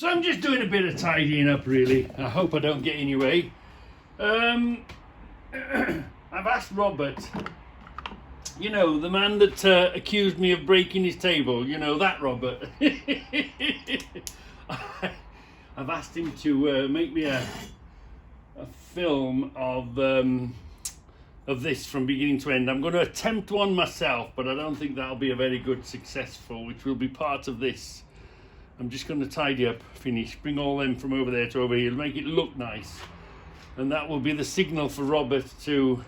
So I'm just doing a bit of tidying up, really. I hope I don't get in your way. I've asked Robert, you know, the man that accused me of breaking his table, you know, that Robert. I've asked him to make me a film of this from beginning to end. I'm going to attempt one myself, but I don't think that'll be a very good successful, which will be part of this. I'm just going to tidy up, finish, bring all them from over there to over here, make it look nice. And that will be the signal for Robert to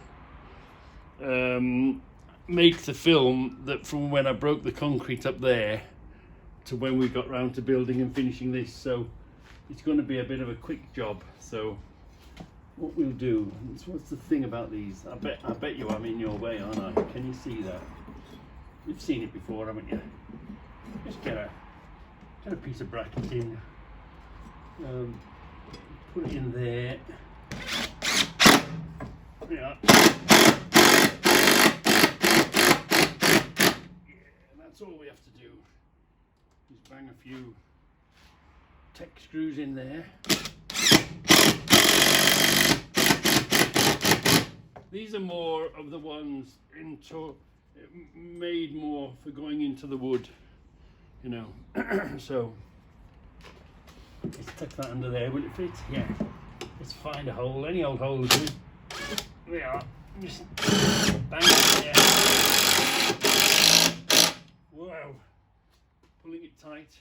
make the film that from when I broke the concrete up there to when we got round to building and finishing this. So it's going to be a bit of a quick job. So what we'll do, what's the thing about these? I bet you I'm in your way, aren't I? Can you see that? You've seen it before, haven't you? Just get a piece of bracket in, put it in there. Yeah. That's all we have to do. Just bang a few tech screws in there. These are more of the ones made more for going into the wood, you know. So let's tuck that under there. Will it fit? Yeah. Let's find a hole. Any old hole is good. There we are. Just bang it there. Wow. Pulling it tight.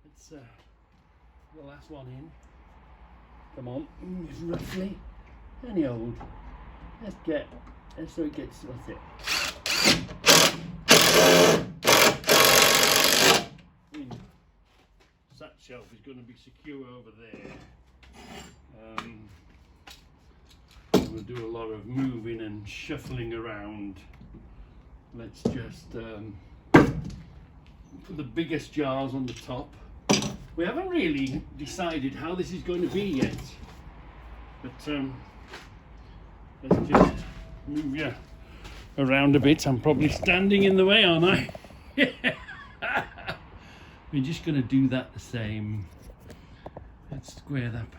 It's the last one in. Come on. Just roughly. Any old. Let's get. So it gets. That's it. That shelf is going to be secure over there. We'll do a lot of moving and shuffling around. Let's just put the biggest jars on the top. We haven't really decided how this is going to be yet, but let's just move you around a bit. I'm probably standing in the way, aren't I? We're just going to do that the same. Let's square that up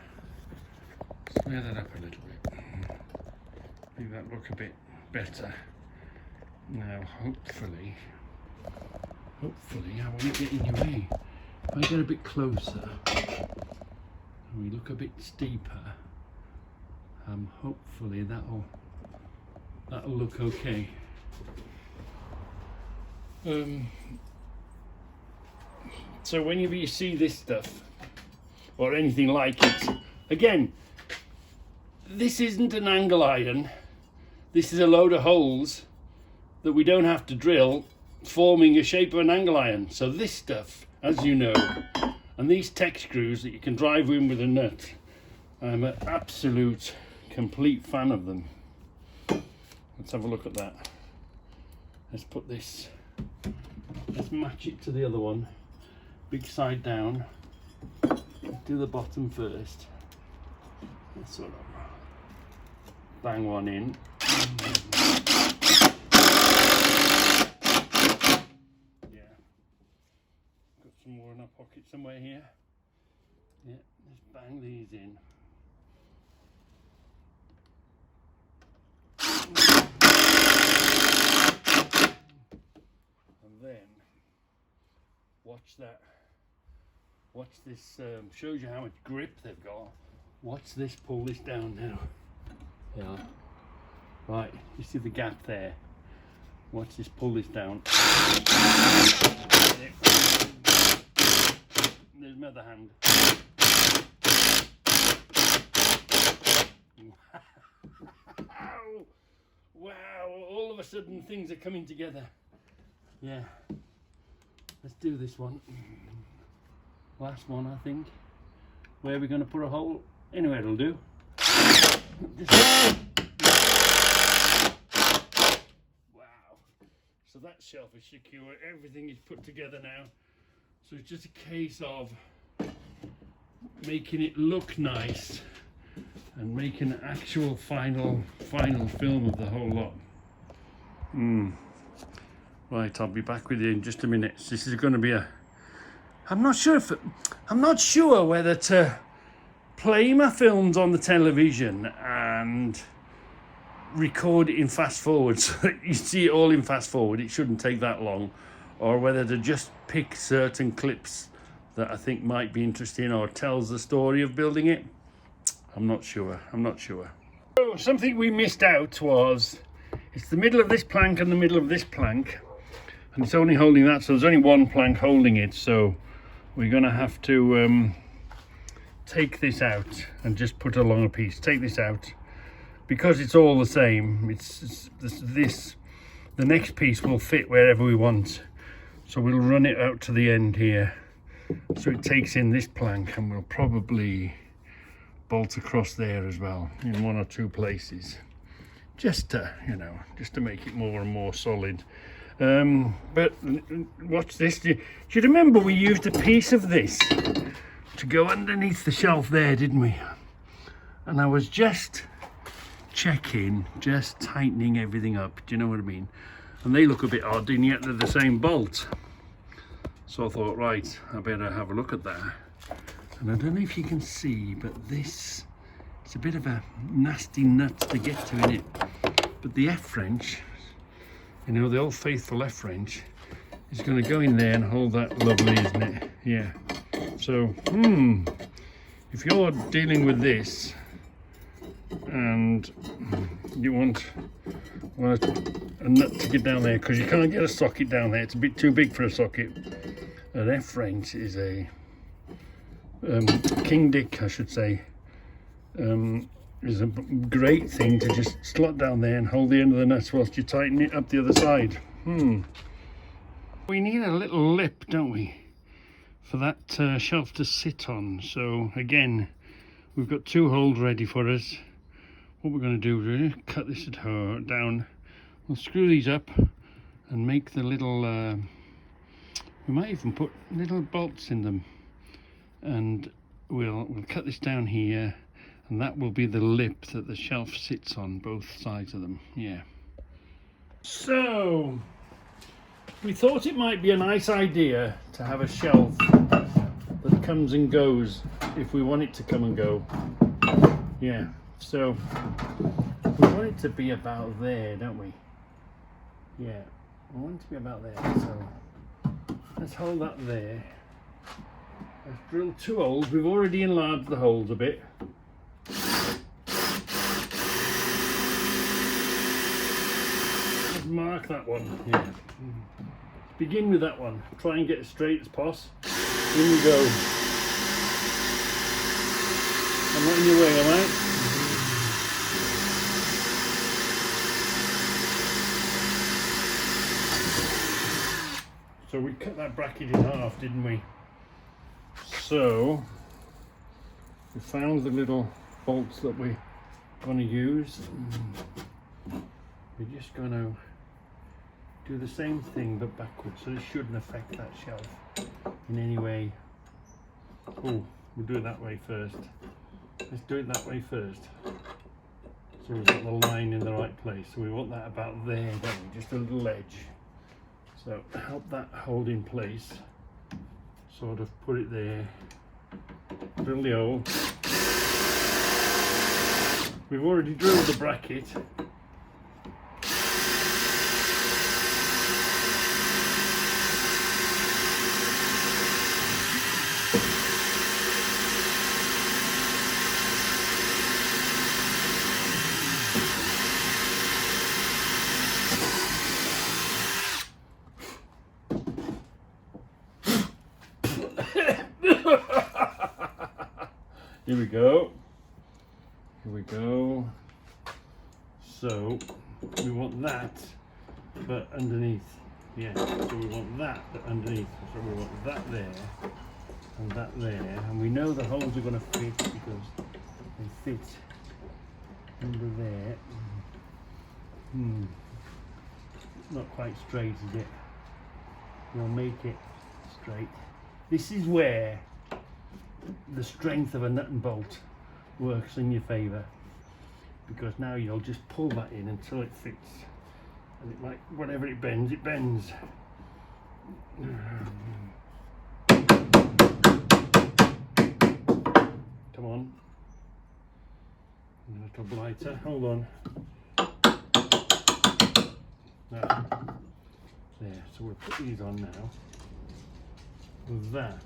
a little bit. Make that look a bit better. Now, hopefully, I won't get in your way. If I get a bit closer and we look a bit steeper, hopefully that'll look okay. So whenever you see this stuff or anything like it, again, this isn't an angle iron. This is a load of holes that we don't have to drill, forming a shape of an angle iron. So this stuff, as you know, and these tech screws that you can drive in with a nut, I'm an absolute complete fan of them. Let's have a look at that. Let's put this, let's match it to the other one. Big side down. Do the bottom first. Let's sort of bang one in. Yeah. Got some more in our pocket somewhere here. Yeah, let's bang these in. And then watch that. Watch this, shows you how much grip they've got. Watch this, pull this down now. Yeah. Right, you see the gap there. Watch this, pull this down. There's my other hand. Wow! Wow, all of a sudden things are coming together. Yeah. Let's do this one. Last one, I think. Where are we going to put a hole? Anyway, it'll do. Wow. So that shelf is secure. Everything is put together now. So it's just a case of making it look nice and making an actual final film of the whole lot. Right, I'll be back with you in just a minute. This is going to be a I'm not sure whether to play my films on the television and record it in fast forward so that you see it all in fast forward. It shouldn't take that long, or whether to just pick certain clips that I think might be interesting or tells the story of building it. I'm not sure. So something we missed out was, it's the middle of this plank and the middle of this plank, and it's only holding that, so there's only one plank holding it. So we're gonna have to take this out and just put a longer piece. Take this out because it's all the same. It's the next piece will fit wherever we want. So we'll run it out to the end here, so it takes in this plank, and we'll probably bolt across there as well in one or two places, just to, you know, just to make it more and more solid. But watch this. Do you remember we used a piece of this to go underneath the shelf there, didn't we? And I was just checking, just tightening everything up. Do you know what I mean? And they look a bit odd, and yet they're the same bolt. So I thought, right, I better have a look at that. And I don't know if you can see, but this, it's a bit of a nasty nut to get to in it. But the F-wrench, you know, the old faithful F-wrench, is going to go in there and hold that lovely, isn't it? Yeah. So, if you're dealing with this and you want a nut to get down there, because you can't get a socket down there, it's a bit too big for a socket. An F-wrench is a King Dick, I should say, is a great thing to just slot down there and hold the end of the nuts whilst you tighten it up the other side. We need a little lip, don't we, for that shelf to sit on. So again, we've got two holes ready for us. What we're going to do is cut this down. We'll screw these up and make the little, we might even put little bolts in them, and we'll cut this down here, and that will be the lip that the shelf sits on, both sides of them. Yeah. So we thought it might be a nice idea to have a shelf that comes and goes if we want it to come and go. Yeah, so we want it to be about there, don't we? Yeah, we want it to be about there. So let's hold that there. Let's drill two holes. We've already enlarged the holes a bit. Let's mark that one. Yeah. Begin with that one. Try and get as straight as possible. In we go. I'm not in your way, am I? So we cut that bracket in half, didn't we? So we found the little bolts that we're going to use. We're just going to do the same thing but backwards, so this shouldn't affect that shelf in any way. Oh, we'll do it that way first. Let's do it that way first. So we've got the line in the right place. So we want that about there, don't we? Just a little edge. So help that hold in place. Sort of put it there. Drill the hole. We've already drilled the bracket. Here we go. Here we go. So we want that, but underneath. Yeah. So we want that, but underneath. So we want that there and that there, and we know the holes are going to fit because they fit under there. Not quite straight, is it? We'll make it straight. This is where the strength of a nut and bolt works in your favour, because now you'll just pull that in until it fits, and it might, whatever it bends, it bends. Come on. A little blighter. Hold on. Now, there. So we'll put these on now. That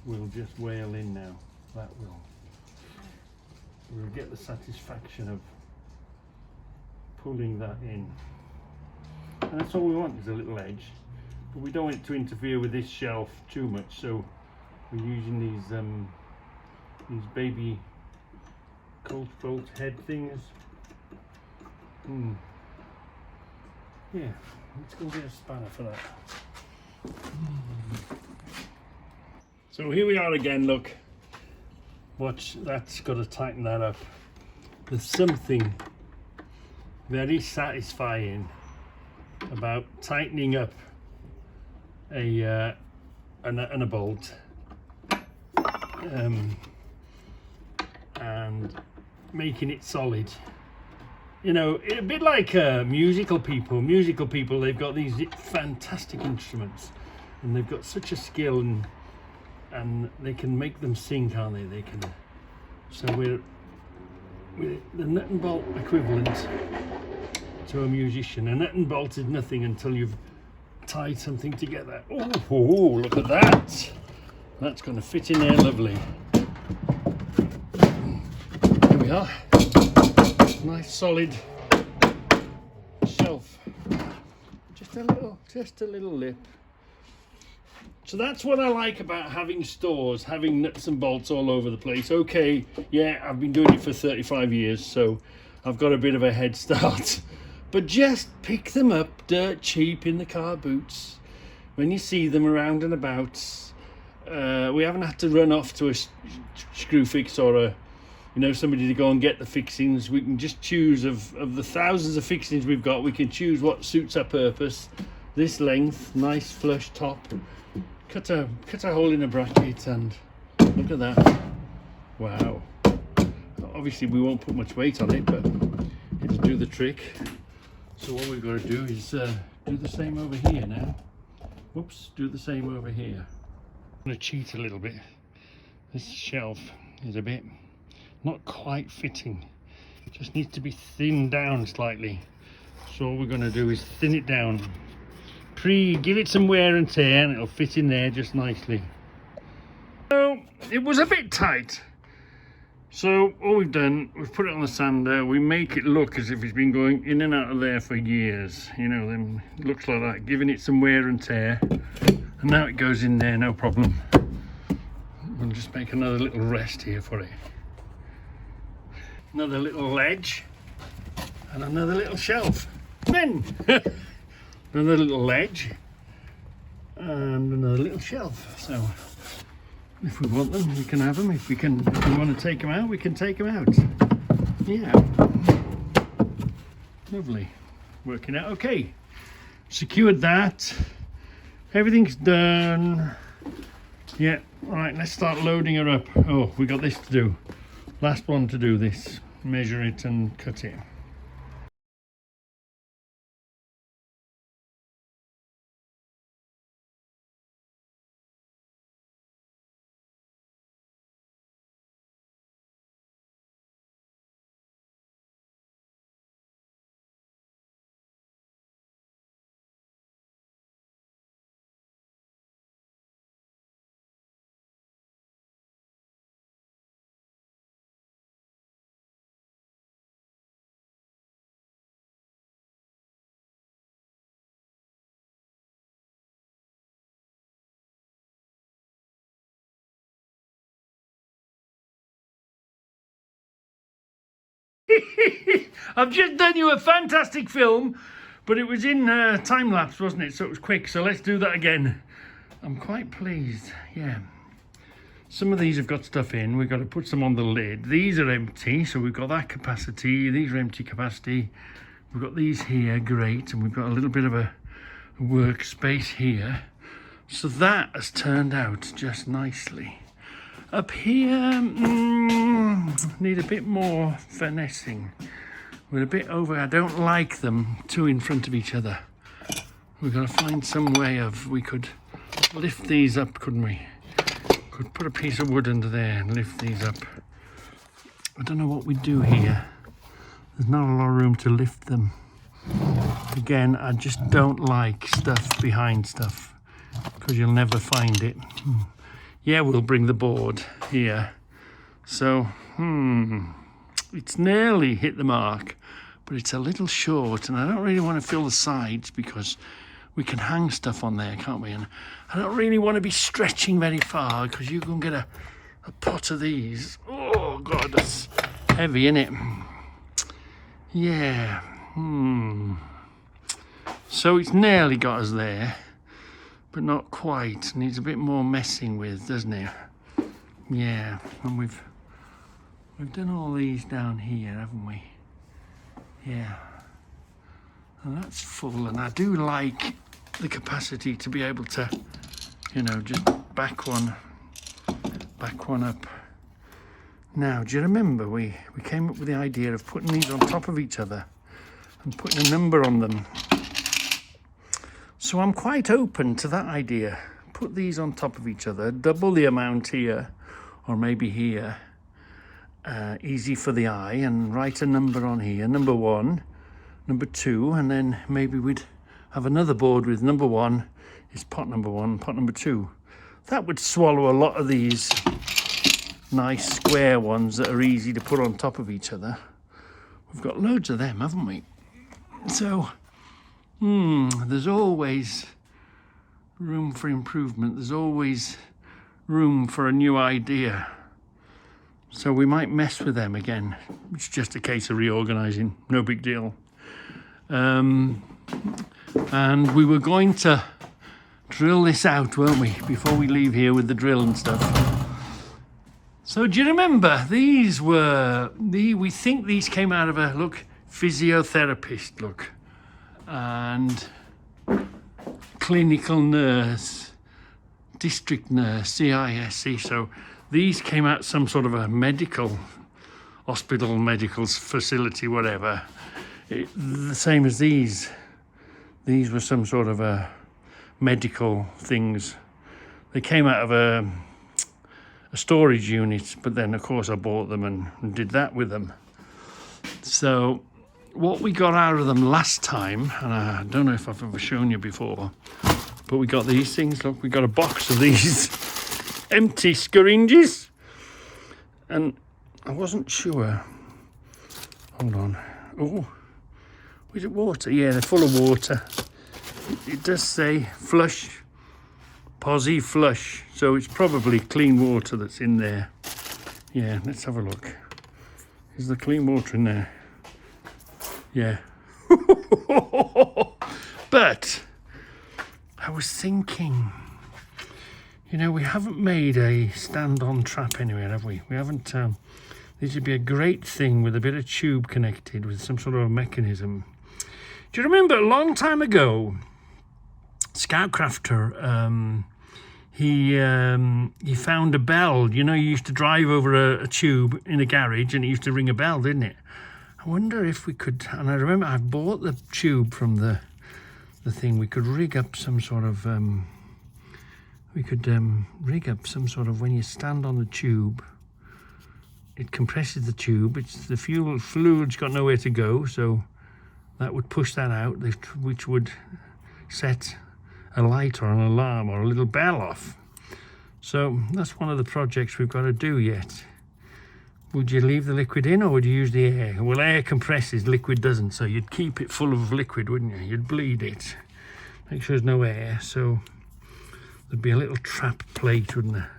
will just wail in now. That will. We'll get the satisfaction of pulling that in. And that's all we want, is a little edge. But we don't want it to interfere with this shelf too much, so we're using these baby Colt bolt head things. Yeah, let's go get a spanner for that. So here we are again, look. Watch, that's got to tighten that up. There's something very satisfying about tightening up a bolt and making it solid. You know, a bit like musical people. Musical people, they've got these fantastic instruments, and they've got such a skill, and they can make them sing, can't they? They can. So we're the nut and bolt equivalent to a musician. A nut and bolt is nothing until you've tied something together. Oh, look at that! That's going to fit in there lovely. Here we are. Nice solid shelf. Just a little lip. So that's what I like about having stores, having nuts and bolts all over the place. Okay, yeah, I've been doing it for 35 years, so I've got a bit of a head start. But just pick them up dirt cheap in the car boots when you see them around and about. We haven't had to run off to a screw fix or somebody to go and get the fixings. We can just choose of the thousands of fixings we've got. We can choose what suits our purpose. This length, nice flush top. Cut a hole in a bracket, and look at that. Wow. Obviously we won't put much weight on it, but it'll do the trick. So what we've got to do is do the same over here now. Whoops, do the same over here. I'm going to cheat a little bit. This shelf is a bit not quite fitting. It just needs to be thinned down slightly. So all we're going to do is thin it down. Give it some wear and tear, and it'll fit in there just nicely. So it was a bit tight. So all we've done, we've put it on the sander. We make it look as if it's been going in and out of there for years. You know, then it looks like that, giving it some wear and tear. And now it goes in there, no problem. We'll just make another little rest here for it. Another little ledge and another little shelf. Then another little ledge and another little shelf. So if we want them, we can have them. If we want to take them out, we can take them out. Yeah, lovely. Working out okay. Secured that. Everything's done. Yeah. All right. Let's start loading her up. Oh, we got this to do. Last one to do this. Measure it and cut it. I've just done you a fantastic film, but it was in time lapse, wasn't it? So it was quick. So let's do that again. I'm quite pleased. Yeah. Some of these have got stuff in. We've got to put some on the lid. These are empty, so we've got that capacity. These are empty capacity. We've got these here, great, and we've got a little bit of a workspace here. So that has turned out just nicely. Up here, need a bit more finessing. We're a bit over. I don't like them two in front of each other. We've got to find some way of, we could lift these up, couldn't we? could put a piece of wood under there and lift these up. I don't know what we do here. There's not a lot of room to lift them. Again, I just don't like stuff behind stuff because you'll never find it. Yeah, we'll bring the board here. So, it's nearly hit the mark, but it's a little short, and I don't really want to fill the sides because we can hang stuff on there, can't we? And I don't really want to be stretching very far because you can get a pot of these. Oh God, that's heavy, isn't it? Yeah. So it's nearly got us there, but not quite. Needs a bit more messing with, doesn't it? Yeah, and we've done all these down here, haven't we? Yeah. And that's full, and I do like the capacity to be able to, you know, just back one up. Now, do you remember we came up with the idea of putting these on top of each other and putting a number on them? So I'm quite open to that idea. Put these on top of each other, double the amount here, or maybe here. Easy for the eye, and write a number on here, number 1, number 2, and then maybe we'd have another board with number 1 is pot number 1, pot number 2. That would swallow a lot of these nice square ones that are easy to put on top of each other. We've got loads of them, haven't we? So, there's always room for improvement. There's always room for a new idea. So we might mess with them again. It's just a case of reorganizing, no big deal. And we were going to drill this out, weren't we, before we leave here with the drill and stuff. So do you remember, these were, we think these came out of a, look, physiotherapist, look, and clinical nurse, district nurse, CISC. So these came out some sort of a medical hospital, medical facility, whatever. The same as these. These were some sort of a medical things. They came out of a storage unit, but then of course I bought them and did that with them. So what we got out of them last time, and I don't know if I've ever shown you before, but we got these things. Look, we got a box of these empty syringes, and I wasn't sure. Hold on. Oh, is it water? Yeah, they're full of water. It does say flush, Posy flush, so it's probably clean water that's in there. Yeah, let's have a look. Is there clean water in there? Yeah. But I was thinking, you know, we haven't made a stand-on trap anywhere, have we? We haven't. This would be a great thing with a bit of tube connected with some sort of a mechanism. Do you remember a long time ago, Scoutcrafter, he found a bell. You know, you used to drive over a tube in a garage and it used to ring a bell, didn't it? I wonder if we could, and I remember I bought the tube from the thing. We could rig up some sort of, rig up some sort of, when you stand on the tube, it compresses the tube. It's the fluid's got nowhere to go, so that would push that out, which would set a light or an alarm or a little bell off. So that's one of the projects we've got to do yet. Would you leave the liquid in or would you use the air? Well, air compresses, liquid doesn't, so you'd keep it full of liquid, wouldn't you? You'd bleed it. Make sure there's no air, so there'd be a little trap plate, wouldn't there?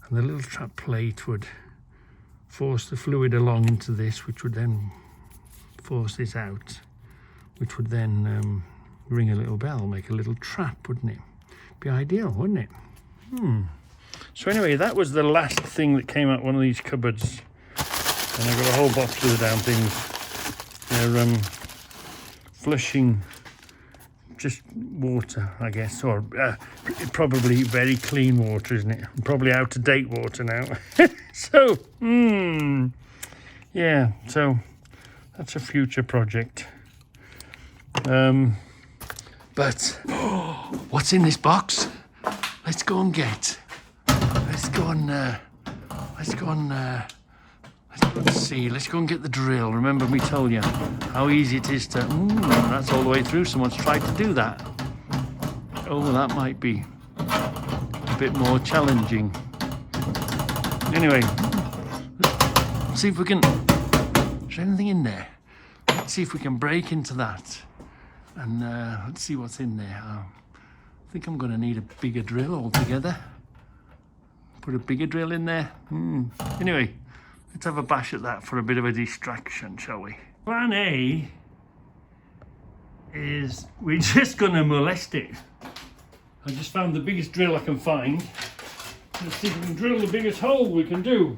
And the little trap plate would force the fluid along into this, which would then force this out, which would then ring a little bell, make a little trap, wouldn't it? Be ideal, wouldn't it? So anyway, that was the last thing that came out one of these cupboards. And I've got a whole box of the damn things. They're flushing just water, I guess, or probably very clean water, isn't it? Probably out-of-date water now. So, yeah, so that's a future project. But what's in this box? Let's go and get. Let's go and let's go and see. Let's go and get the drill. Remember me told you how easy it is to. That's all the way through. Someone's tried to do that. Oh, that might be a bit more challenging. Anyway, let's see if we can. Is there anything in there? Let's see if we can break into that. And let's see what's in there. I think I'm going to need a bigger drill altogether. Put a bigger drill in there. Anyway, let's have a bash at that for a bit of a distraction, shall we? Plan A is we're just going to molest it. I just found the biggest drill I can find. Let's see if we can drill the biggest hole we can do.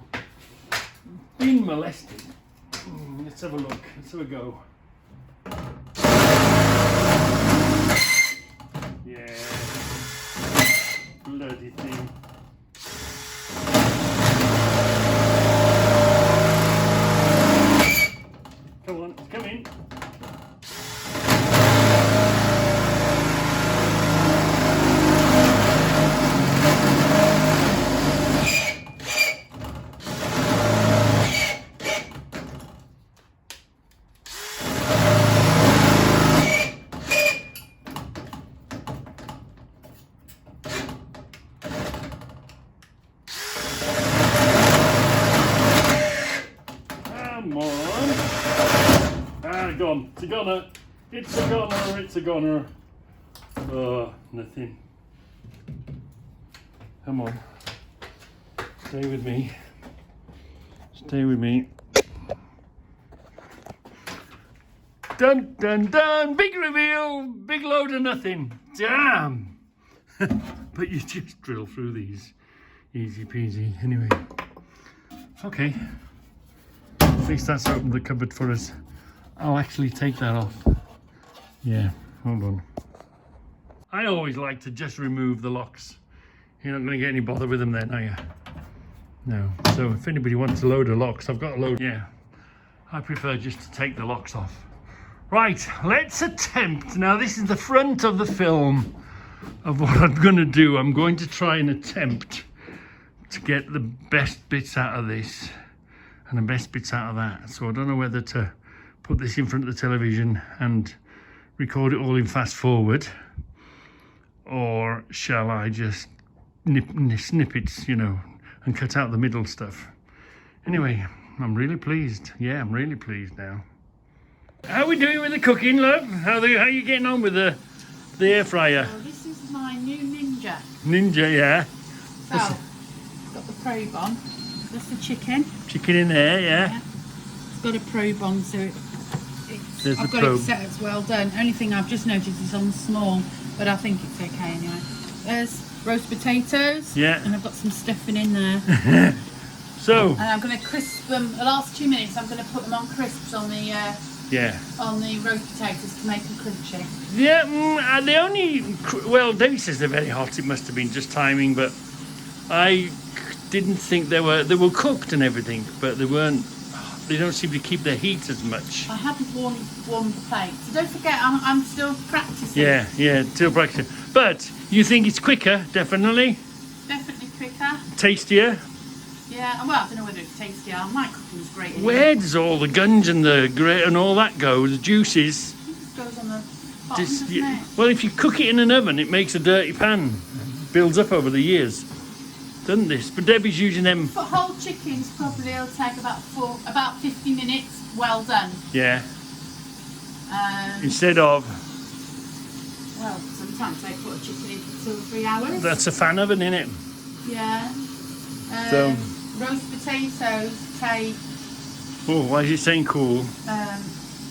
Been molested. Let's have a look. Let's have a go. Yeah. Bloody thing. Come on, come in. Gone. It's a goner. It's a goner. It's a goner. Oh, nothing. Come on. Stay with me. Stay with me. Dun dun dun! Big reveal! Big load of nothing. Damn! But you just drill through these. Easy peasy. Anyway. Okay. At least that's opened the cupboard for us. I'll actually take that off. Yeah, hold on. I always like to just remove the locks. You're not going to get any bother with them then, are you? No. So if anybody wants a load of locks, I've got a load. Yeah, I prefer just to take the locks off. Right, let's attempt. Now this is the front of the film of what I'm going to do. I'm going to try and attempt to get the best bits out of this and the best bits out of that. So I don't know whether to put this in front of the television and record it all in fast forward, or shall I just nip snippets, you know, and cut out the middle stuff. Anyway, I'm really pleased. Yeah, I'm really pleased now. How are we doing with the cooking, love? How are you getting on with the air fryer? Well, this is my new Ninja. Ninja, yeah. So, got the probe on. That's the chicken. Chicken in there, yeah. It's got a probe on, so I've got it set as well done. Only thing I've just noticed is on small, but I think it's okay anyway. There's roast potatoes. Yeah. And I've got some stuffing in there. So. And I'm going to crisp them. The last 2 minutes, I'm going to put them on crisps on the on the roast potatoes to make them crunchy. Yeah, they only. Well, Debbie says they're very hot. It must have been just timing, but I didn't think they were cooked and everything, but they weren't. They don't seem to keep their heat as much. I haven't warmed the plate, so don't forget I'm still practicing. Yeah, still practicing. But you think it's quicker, definitely? Definitely quicker. Tastier? Yeah, well, I don't know whether it's tastier. My cooking is great. Anyway. Where does all the gunge and the grit and all that go? The juices? It just goes on the bottom, doesn't it? Well, if you cook it in an oven, it makes a dirty pan. Builds up over the years. Doesn't this? But Debbie's using them. For whole chickens, probably it'll take about 50 minutes. Well done. Yeah. Instead of. Well, sometimes they put a chicken in for 2 or 3 hours. That's a fan oven, isn't it? Yeah. So. Roast potatoes take. Oh, why is it saying cool?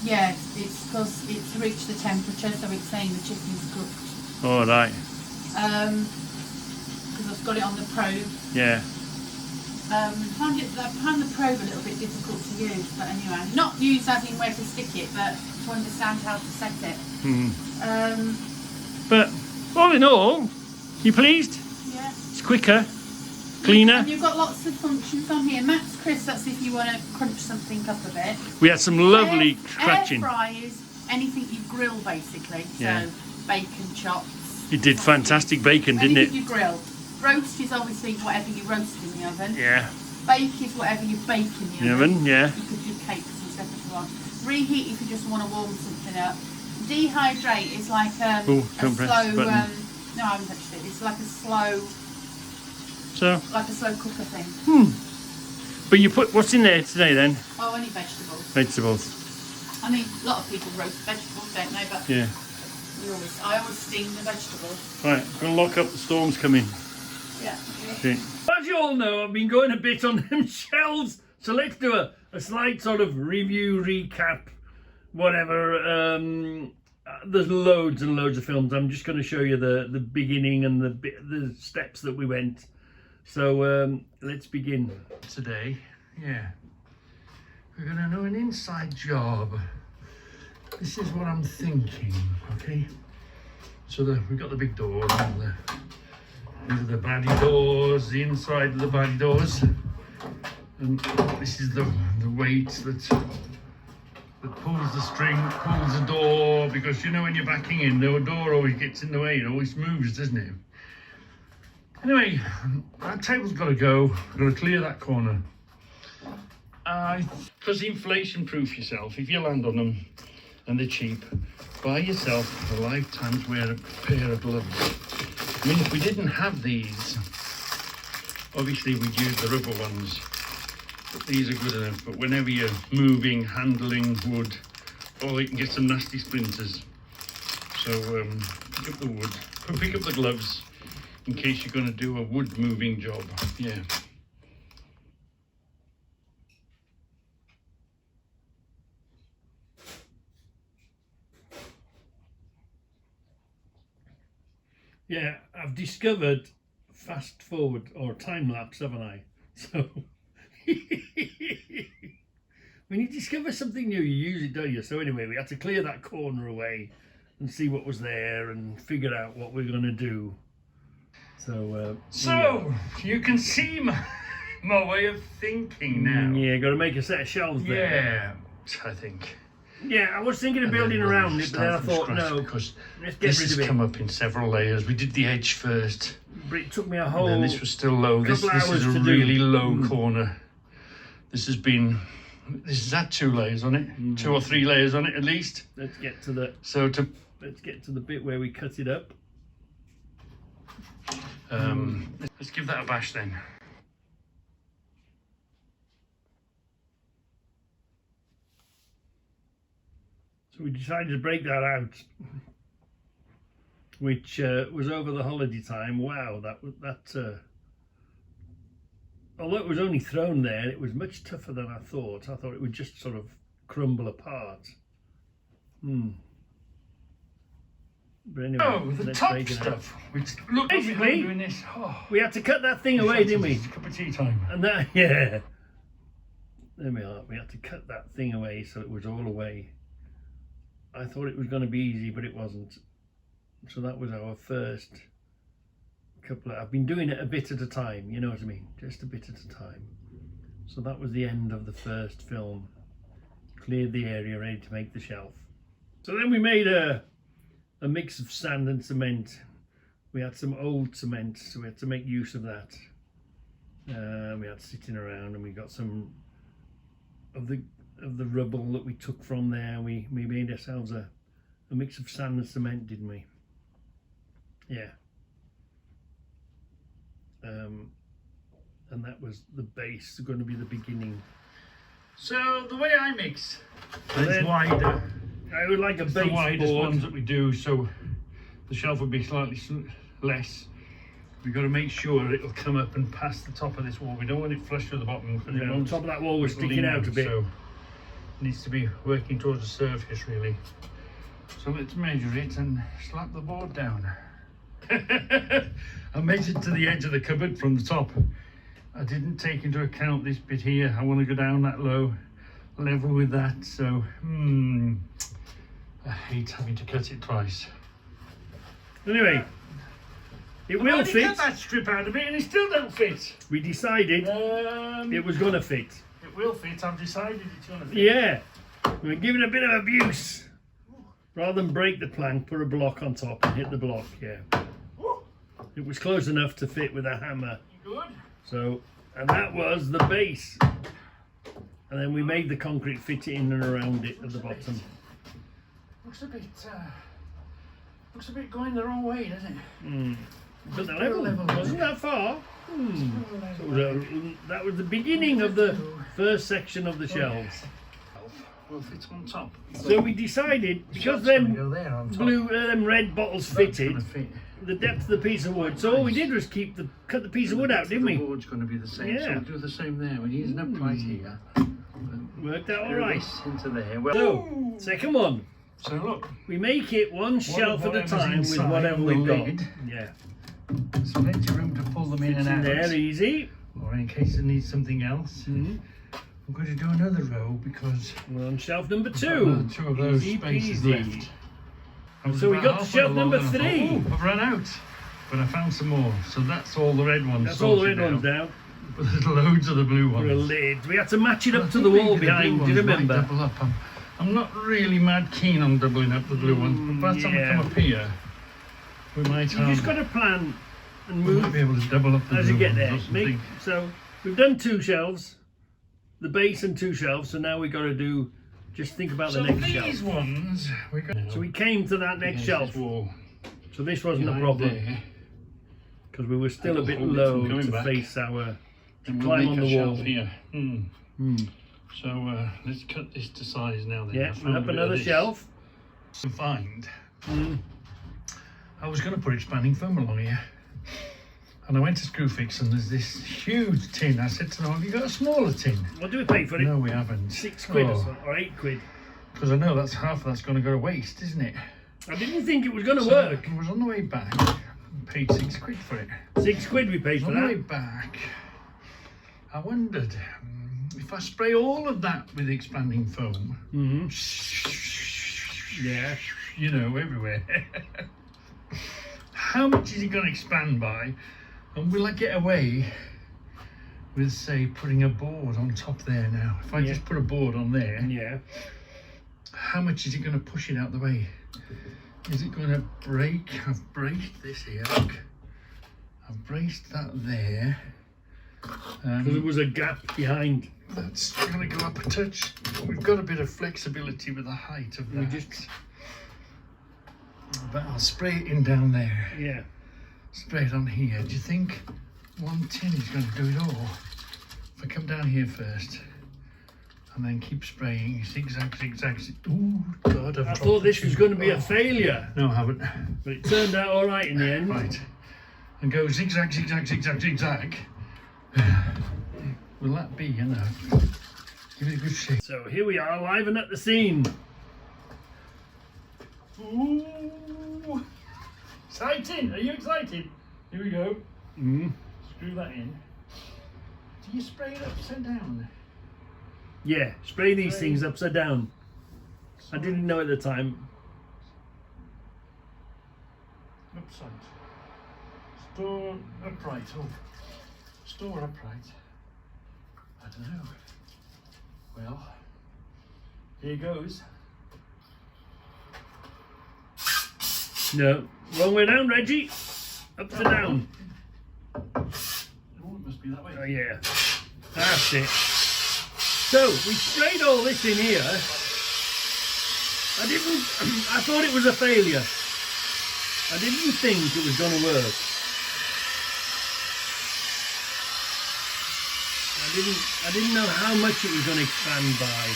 Yeah, it's because it's reached the temperature, so it's saying the chicken's cooked. All right. Because I've got it on the probe. Yeah. I find the probe a little bit difficult to use, but anyway, not use as in where to stick it, but to understand how to set it. But all in all, you pleased? Yeah. It's quicker, cleaner. And you've got lots of functions on here. Max Crisp, that's if you want to crunch something up a bit. We had some lovely scratching. Air fryers, anything you grill basically. Yeah. So bacon chops. You did fantastic bacon, didn't it? Anything you grill. Roast is obviously whatever you roast in the oven. Yeah. Bake is whatever you bake in the oven. Yeah. You could do cakes and stuff if you want. Reheat if you just want to warm something up. Dehydrate is like a slow. No, I haven't touched it. It's like a slow. So. Like a slow cooker thing. But you put what's in there today then? Oh, only vegetables. Vegetables. I mean, a lot of people roast vegetables, don't they? But yeah. I always steam the vegetables. Right, I'm gonna lock up. The storm's coming. Yeah. Okay. As you all know, I've been going a bit on them shelves, so let's do a slight sort of review, recap, whatever. There's loads and loads of films. I'm just going to show you the beginning and the steps that we went. So let's begin. Today, yeah, we're going to do an inside job. This is what I'm thinking, okay? So we've got the big door and these are the baddie doors, the inside of the baddie doors. And this is the weight that pulls the string, pulls the door, because you know when you're backing in, the door always gets in the way, it always moves, doesn't it? Anyway, that table's got to go. I've got to clear that corner. Because inflation proof yourself, if you land on them and they're cheap, buy yourself a lifetime's wear a pair of gloves. I mean, if we didn't have these, obviously we'd use the rubber ones, but these are good enough. But whenever you're moving, handling wood, oh, you can get some nasty splinters. So pick up the wood, pick up the gloves in case you're going to do a wood moving job. Yeah. Yeah, I've discovered fast forward or time lapse, haven't I? So when you discover something new, you use it, don't you? So anyway, we had to clear that corner away and see what was there and figure out what we're going to do. So yeah. You can see my way of thinking now. Yeah, got to make a set of shelves there. Yeah, I think. Yeah, I was thinking of building around it, but then I thought, no, because this has come up in several layers. We did the edge first. But it took me a whole. And then this was still low. This is a really low corner. This has had 2 layers on it, 2 or 3 layers on it at least. Let's get to the. Let's get to the bit where we cut it up. Let's give that a bash then. So we decided to break that out, which was over the holiday time. Wow, although it was only thrown there, it was much tougher than I thought. I thought it would just sort of crumble apart. But anyway, the top stuff. Look, basically, doing this. We had to cut that thing away, didn't we? Cup of tea time. And that, yeah. There we are. We had to cut that thing away so it was all away. I thought it was going to be easy, but it wasn't. So that was our first couple of, I've been doing it a bit at a time, you know what I mean? Just a bit at a time. So that was the end of the first film. Cleared the area, ready to make the shelf. So then we made a mix of sand and cement. We had some old cement, so we had to make use of that. We had sitting around, and we got some of the rubble that we took from there. We made ourselves a mix of sand and cement, didn't we? Yeah. And that was the base, going to be the beginning. So the way I mix is wider. I would like a base the widest board. Ones that we do, so the shelf would be slightly less. We've got to make sure it'll come up and past the top of this wall. We don't want it flush to the bottom. Yeah, on top of that wall was sticking out a bit. So it needs to be working towards the surface, really. So let's measure it and slap the board down. I measured to the edge of the cupboard from the top. I didn't take into account this bit here. I want to go down that low level with that, so I hate having to cut it twice. Anyway, it will fit. Cut that strip out of it and it still don't fit. We decided it was going to fit. It will fit. I've decided it's going to fit. Yeah, we're giving it a bit of abuse. Rather than break the plank, put a block on top and hit the block. Yeah. it was close enough to fit with a hammer. Good. So, and that was the base. And then we made the concrete fit in and around it at the bottom. Looks a bit going the wrong way, doesn't it? But the level wasn't that far. So that was the beginning of the first section of the shelves. Will fit on top. So we decided, because them red bottles fitted, the depth of the piece of wood. So all we did was cut the piece of wood out, didn't we? The board's going to be the same, so Yeah. we'll do the same there. We need an upright here. Worked out all Screw right. this into there. Well, So, second one. so look, We make it one shelf at a whatever's time with inside whatever the we've got. lid. Yeah. there's plenty of room to pull them in and In out. there, easy. Or in case it needs something else. Mhm. I'm going to do another row because We're on shelf number I've got 2. another 2 of those Easy spaces peasy. left. I was So we about got to halfway shelf along number and I thought, 3. "Oh, I've run out. But I found some more. So that's all the red ones. That's all the red sorted ones out. down. But there's loads of the blue ones. Brilliant. We had to match it I up to think the maybe wall the blue behind. Do you ones might remember? double up. I'm not really mad keen on doubling up the blue ones, but by the time we yeah. come up here, we might You just got to plan and we might move be able to double up the as blue you get ones there. or something. So we've done 2 shelves, the base and 2 shelves. So now we got to do. Just think about So the next these shelf. ones, we're going So we came to that next shelf. Wall So this wasn't a behind problem there, because we were still a That'll bit hold it low from coming to back. face our. and we'll climb make on a the shelf wall. here. Hmm. So let's cut this to size now. Then Yeah, I and found up a bit of another this shelf. to find. Mm. I was going to put expanding foam along here, and I went to Screwfix, and there's this huge tin. I said to them, "Have you got a smaller tin?" What do we pay for it? No, we haven't. 6 quid or so, or 8 quid. Because I know that's half of that's going to go to waste, isn't it? I didn't think it was going to So work. I was on the way back. Paid 6 quid for it. 6 quid we paid for On the way that. back, I wondered if I spray all of that with expanding foam, Mm-hmm. Yeah. you know, everywhere. How much is it going to expand by? And will I get away with, say, putting a board on top there now? If I Yeah. just put a board on there, Yeah. how much is it going to push it out the way? Is it going to break? I've braced this here, look. I've braced that there. Because there was a gap behind. That's going to go up a touch. We've got a bit of flexibility with the height of We that. just- But I'll spray it in down there. Yeah. Spray it on here. Do you think one tin is going to do it all? If I come down here first and then keep spraying, zigzag, zigzag, ooh, God, I've I dropped thought the this was tube. going to be a Oh. failure, No, I haven't. but it turned out all right in the end. Right. And go zigzag, zigzag, zigzag, zigzag. Will that be enough? Give it a good shake. So here we are, live and at the scene. Ooh! Exciting! Are you excited? Here we go. Mm. Screw that in. Do you spray it upside down? Yeah, spray these things upside down. I didn't know at the time. Upside. Store upright. Oh. Store upright. I don't know. Well, here goes. No, wrong way down, Reggie. Upside down. Oh, it must be that way. Oh yeah, that's it. So we sprayed all this in here. I thought it was a failure. I didn't think it was going to work. I didn't know how much it was going to expand by.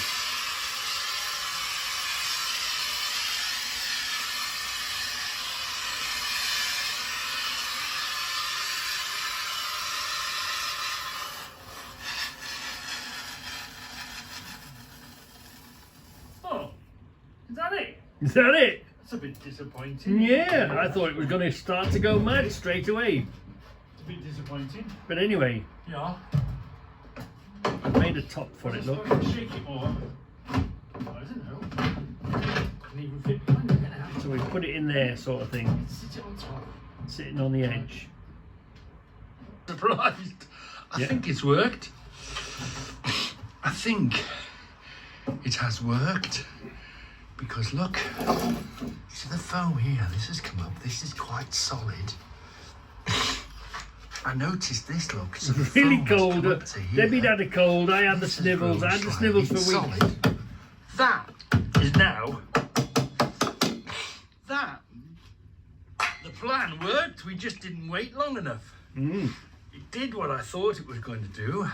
Oh, is that it? Is that it? That's a bit disappointing. Yeah, I thought it was going to start to go mad straight away. It's a bit disappointing. But anyway, Yeah. I made a top for it, look. Shake it more. I don't know. Can even fit behind it now. So we put it in there, sort of thing, Sit it on top. sitting on the edge. Surprised. I Yeah. think it's worked. I think it has worked. Because look, see the foam here, this has come up, this is quite solid. I noticed this, look. So It's really cold. Debbie had a cold, I had the snivels. I had the snivels for weeks. Solid. That is now... That... The plan worked, we just didn't wait long enough. It did what I thought it was going to do.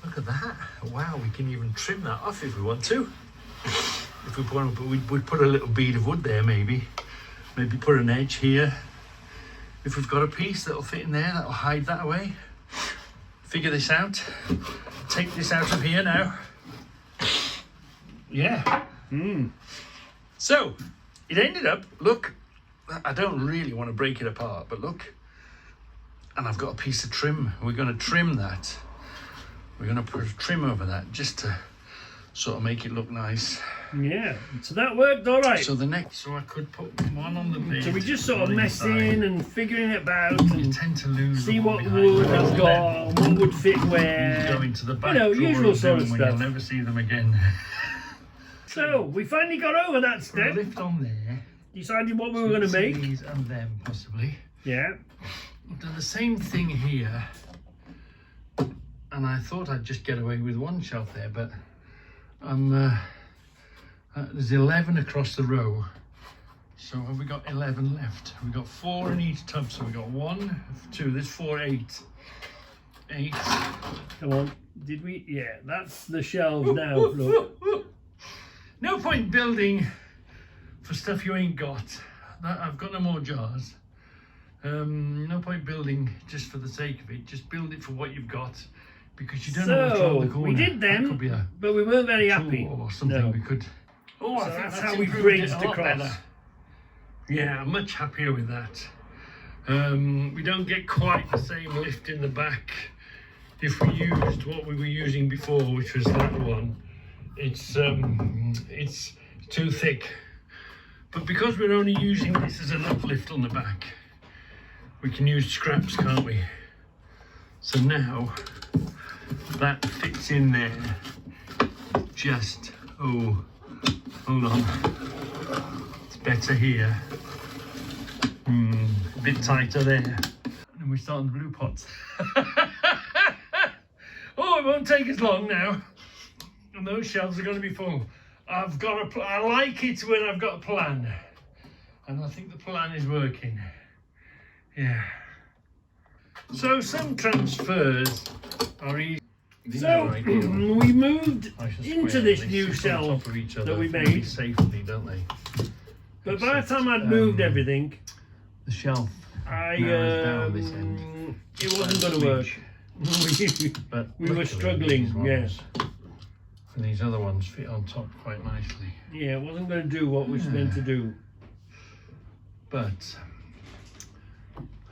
Look at that. Wow, we can even trim that off if we want to. If we want to, we'd put a little bead of wood there maybe. Maybe put an edge here. If we've got a piece that'll fit in there, that'll hide that away. Figure this out. Take this out of here now. Yeah. So, it ended up, look, I don't really want to break it apart, but look. And I've got a piece of trim. We're going to trim that. We're going to put a trim over that just to sort of make it look nice. Yeah, so that worked all right. So I could put one on the bed. So we just sort of messing and figuring it about and tend to lose see what wood has got, what would fit where. Go into the back usual sort of stuff. You'll never see them again. So we finally got over that Put a step. lift on there. Decided what we were going to make. These and them possibly. Yeah. I've done the same thing here. And I thought I'd just get away with one shelf there, but there's 11 across the row. So have we got 11 left? We've got 4 in each tub, so we've got 1, 2, there's 4, 8. 8. Come on. Did we? Yeah, that's the shelves now. Look. No point building for stuff you ain't got. I've got no more jars. No point building just for the sake of it. Just build it for what you've got. Because you don't know what's around the corner. We did them, but we weren't very happy. Or something no. we could. Oh, so I think that's that's how we improved bridged it a lot across. better. Yeah, I'm much happier with that. We don't get quite the same lift in the back if we used what we were using before, which was that one. It's too thick. But because we're only using this as an uplift on the back, we can use scraps, can't we? So now that fits in there. Just, oh, hold on. It's better here. A bit tighter there. And we're starting the blue pots. Oh, it won't take us long now. And those shelves are going to be full. I've got I like it when I've got a plan. And I think the plan is working. Yeah. So some transfers are easy. So we moved into this new shelf that we made safely, don't they? But by the time I'd moved everything, the shelf down this end. It wasn't going to work. But we were struggling. Yes. And these other ones fit on top quite nicely. Yeah, it wasn't going to do what we were meant to do. But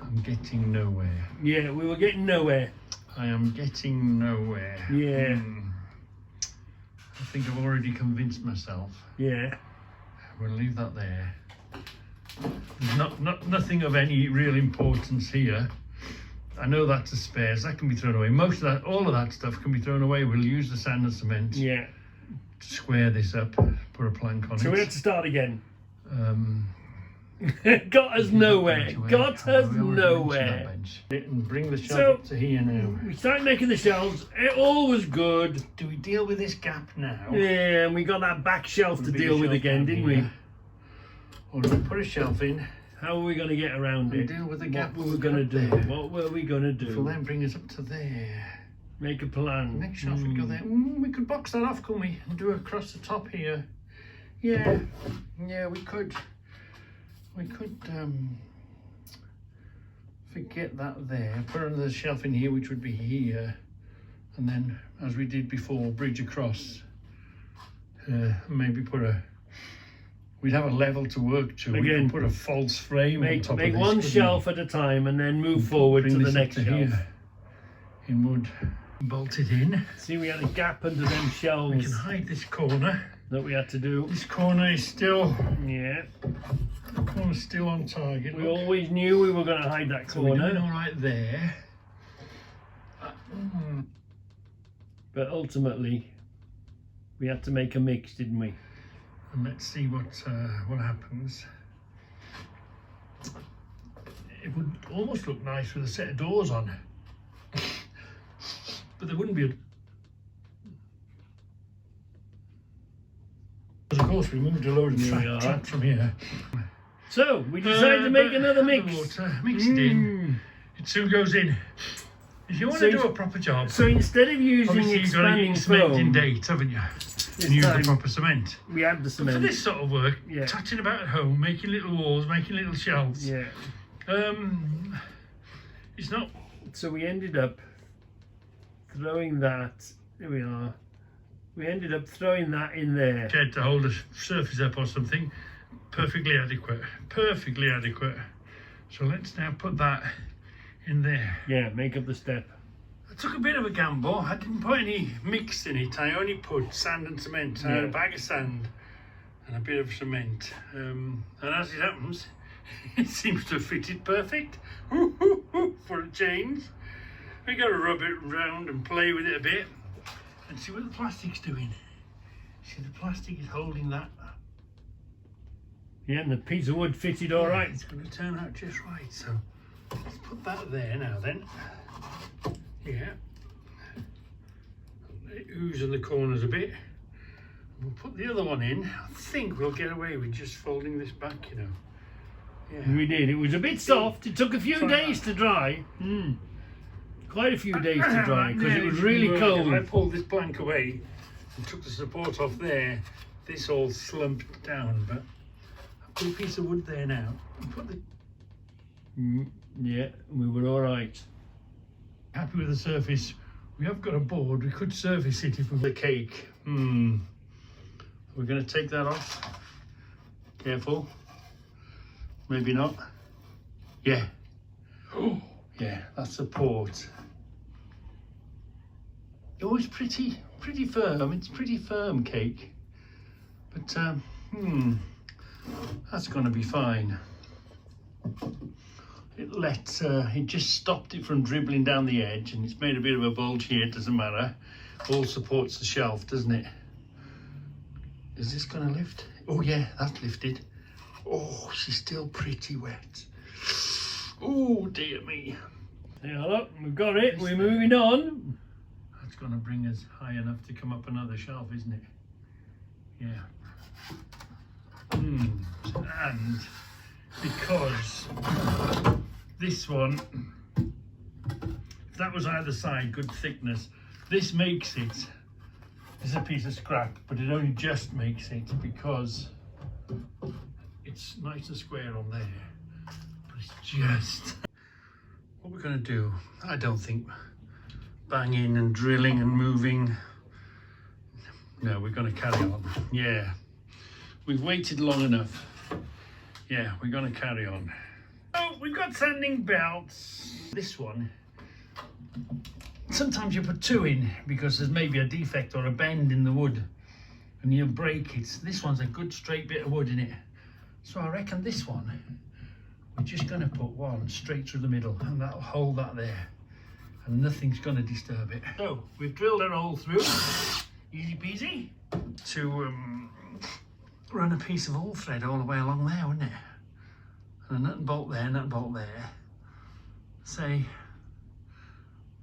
I'm getting nowhere. Yeah, we were getting nowhere. I am getting nowhere. Yeah. I think I've already convinced myself. Yeah. We'll leave that there. There's nothing of any real importance here. I know that's a spares, that can be thrown away. Most of that, all of that stuff can be thrown away. We'll use the sand and cement. Yeah. To square this up, put a plank on it. So we have to start again. Got us nowhere. Got us nowhere. And bring the shelf up to here now. We started making the shelves. It all was good. Do we deal with this gap now? Yeah, and we got that back shelf to deal with again, didn't we? Or do we put a shelf in? How are we going to get around it? Deal with the gap. What were we going to do? What were we going to do? So then bring us up to there. Make a plan. Next shelf would go there. We could box that off, couldn't we? And do it across the top here. Yeah. Yeah, we could. We could forget that there. Put another shelf in here, which would be here. And then, as we did before, bridge across. Maybe put a... We'd have a level to work to. Again, we can put a false frame on top of this. Make one shelf at a time and then move forward to the next shelf. Here. In wood. Bolt it in. See, we had a gap under them shelves. We can hide this corner. That we had to do. This corner is still... Yeah. The corner's still on target. We always knew we were going to hide that corner. So we're doing all right there. But ultimately, we had to make a mix, didn't we? And let's see what happens. it would almost look nice with a set of doors on. But there wouldn't be a... Because of course we moved a load of track from here. So we decided to make another mix. Water, mix it in. It soon goes in. If you want to do a proper job, so instead of using obviously you've got to use cement in date, haven't you? And use the proper cement. We add the cement. But for this sort of work, touching about at home, making little walls, making little shelves. Yeah. It's not. So we ended up throwing that. Here we are. We ended up throwing that in there. Shed to hold the surface up or something. Perfectly adequate. Perfectly adequate. So let's now put that in there. Yeah, make up the step. I took a bit of a gamble. I didn't put any mix in it. I only put sand and cement. I had a bag of sand and a bit of cement. And as it happens, it seems to have fitted perfect. For a change. We got to rub it around and play with it a bit and see what the plastic's doing. See, the plastic is holding that. Yeah, and the piece of wood fitted all right. It's going to turn out just right. So let's put that there now then. Yeah. Ooze in the corners a bit. We'll put the other one in. I think we'll get away with just folding this back, you know. Yeah. We did. It was a bit soft. It took a few days to dry. Quite a few days to dry because it was really cold. I pulled this plank away and took the support off there. This all slumped down, but I put a piece of wood there now. And put the... Yeah, we were all right. Happy with the surface. We have got a board. We could surface it if we were the cake. We're going to take that off. Careful. Maybe not. Yeah. Oh, yeah, that's support. It was pretty firm. It's pretty firm cake. But, that's going to be fine. It just stopped it from dribbling down the edge, and it's made a bit of a bulge here. It doesn't matter. All supports the shelf, doesn't it? Is this going to lift? Oh yeah, that's lifted. Oh, she's still pretty wet. Oh dear me. Yeah, look, we've got it. We're moving on. That's going to bring us high enough to come up another shelf, isn't it? Yeah. And because this one, if that was either side, good thickness, this makes it, it's a piece of scrap, but it only just makes it because it's nice and square on there, but it's just, what we're going to do, I don't think banging and drilling and moving, no, we're going to carry on. Yeah, we've waited long enough. Yeah, we're going to carry on. Oh, we've got sanding belts. This one, sometimes you put two in because there's maybe a defect or a bend in the wood and you'll break it. This one's a good straight bit of wood in it. So I reckon this one, we're just going to put one straight through the middle and that'll hold that there. And nothing's going to disturb it. So we've drilled a hole through, easy peasy, to run a piece of all thread all the way along there, wouldn't it? And a nut and bolt there, nut and bolt there. Say,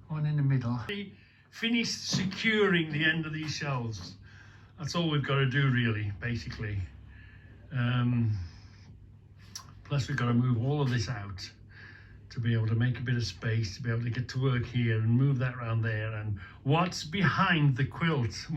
one in the middle. Finish securing the end of these shelves. That's all we've got to do really, basically. Plus we've got to move all of this out to be able to make a bit of space, to be able to get to work here and move that around there. And what's behind the quilt?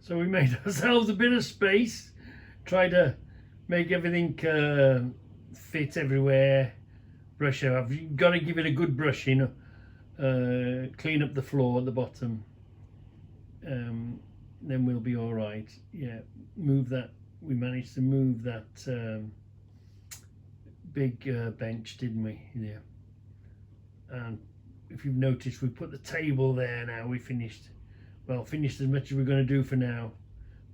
So we made ourselves a bit of space, tried to make everything fit everywhere, brush out. You've got to give it a good brushing, clean up the floor at the bottom, then we'll be all right. Yeah, move that. We managed to move that big bench, didn't we? Yeah. And if you've noticed, we put the table there now. We finished, well, finished as much as we're going to do for now.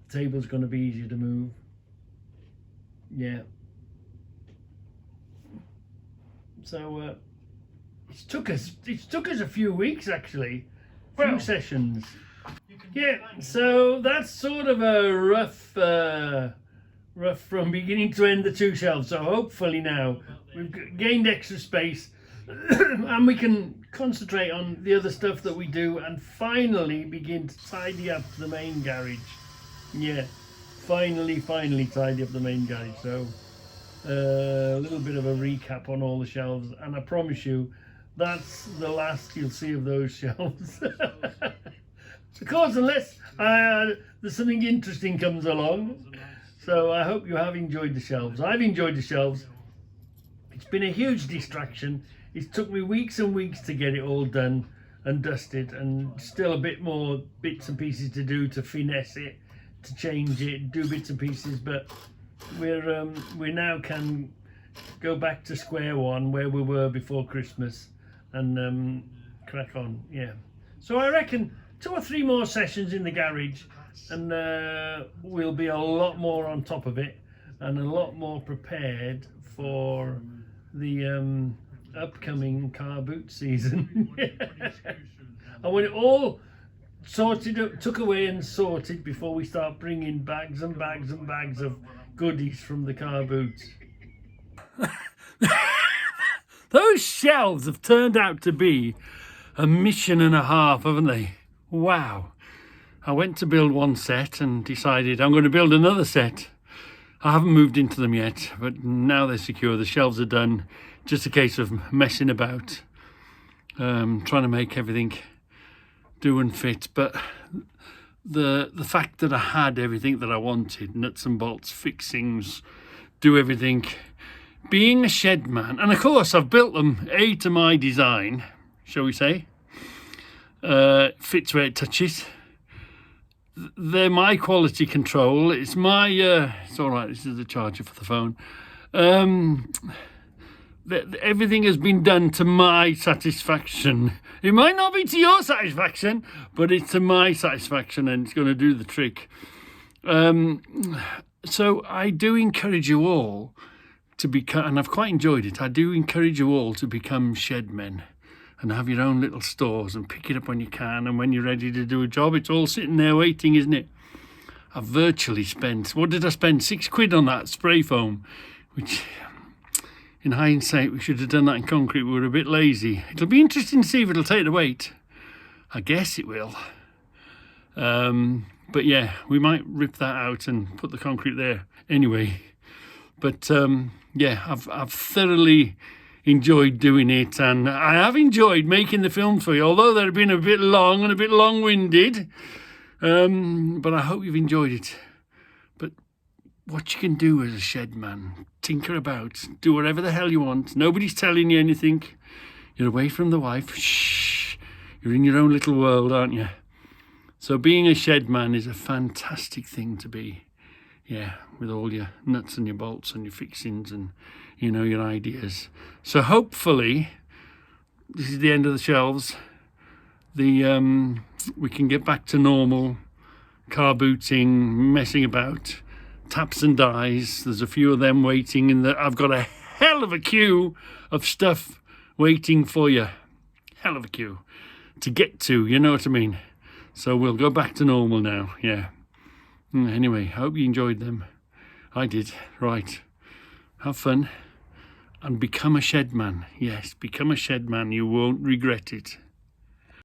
The table's going to be easier to move. Yeah. So it took us a few weeks, actually, a few sessions. Yeah, so that's sort of a rough from beginning to end, the two shelves. So hopefully now we've gained extra space and we can concentrate on the other stuff that we do and finally begin to tidy up the main garage. Yeah, finally tidy up the main garage. So a little bit of a recap on all the shelves, and I promise you that's the last you'll see of those shelves. Of course, unless there's something interesting comes along. So I hope you have enjoyed the shelves. I've enjoyed the shelves. It's been a huge distraction. It took me weeks and weeks to get it all done and dusted, and still a bit more bits and pieces to do to finesse it, to change it, do bits and pieces. But we now can go back to square one where we were before Christmas and crack on. Yeah. So I reckon 2 or 3 more sessions in the garage, and we'll be a lot more on top of it and a lot more prepared for the upcoming car boot season. I want it all sorted up, took away and sorted before we start bringing bags and bags and bags of goodies from the car boots. Those shelves have turned out to be a mission and a half, haven't they? Wow. I went to build one set and decided I'm going to build another set. I haven't moved into them yet, but now they're secure. The shelves are done. Just a case of messing about, trying to make everything do and fit. But the fact that I had everything that I wanted, nuts and bolts, fixings, do everything, being a shed man, and of course I've built them to my design, shall we say. Fits where it touches. They're my quality control. It's my it's all right, this is the charger for the phone. Everything has been done to my satisfaction. It might not be to your satisfaction, but it's to my satisfaction, and it's going to do the trick. So I do encourage you all to become, and I've quite enjoyed it, I do encourage you all to become shed men and have your own little stores and pick it up when you can, and when you're ready to do a job, it's all sitting there waiting, isn't it? I've virtually spent, what did I spend? £6 on that spray foam, which in hindsight we should have done that in concrete. We were a bit lazy. It'll be interesting to see if it'll take the weight. I guess it will. But yeah, we might rip that out and put the concrete there anyway. But yeah, I've thoroughly enjoyed doing it, and I have enjoyed making the film for you, although they've been a bit long and a bit long-winded. But I hope you've enjoyed it. But what you can do as a shed man, tinker about, do whatever the hell you want. Nobody's telling you anything. You're away from the wife. Shh. You're in your own little world, aren't you? So being a shed man is a fantastic thing to be. Yeah, with all your nuts and your bolts and your fixings and, you know, your ideas. So hopefully, this is the end of the shelves. We can get back to normal car booting, messing about, taps and dies. There's a few of them waiting in I've got a hell of a queue of stuff waiting for you. Hell of a queue to get to, you know what I mean? So we'll go back to normal now, yeah. Anyway, hope you enjoyed them. I did. Right. Have fun and become a shed man. Yes, become a shed man. You won't regret it.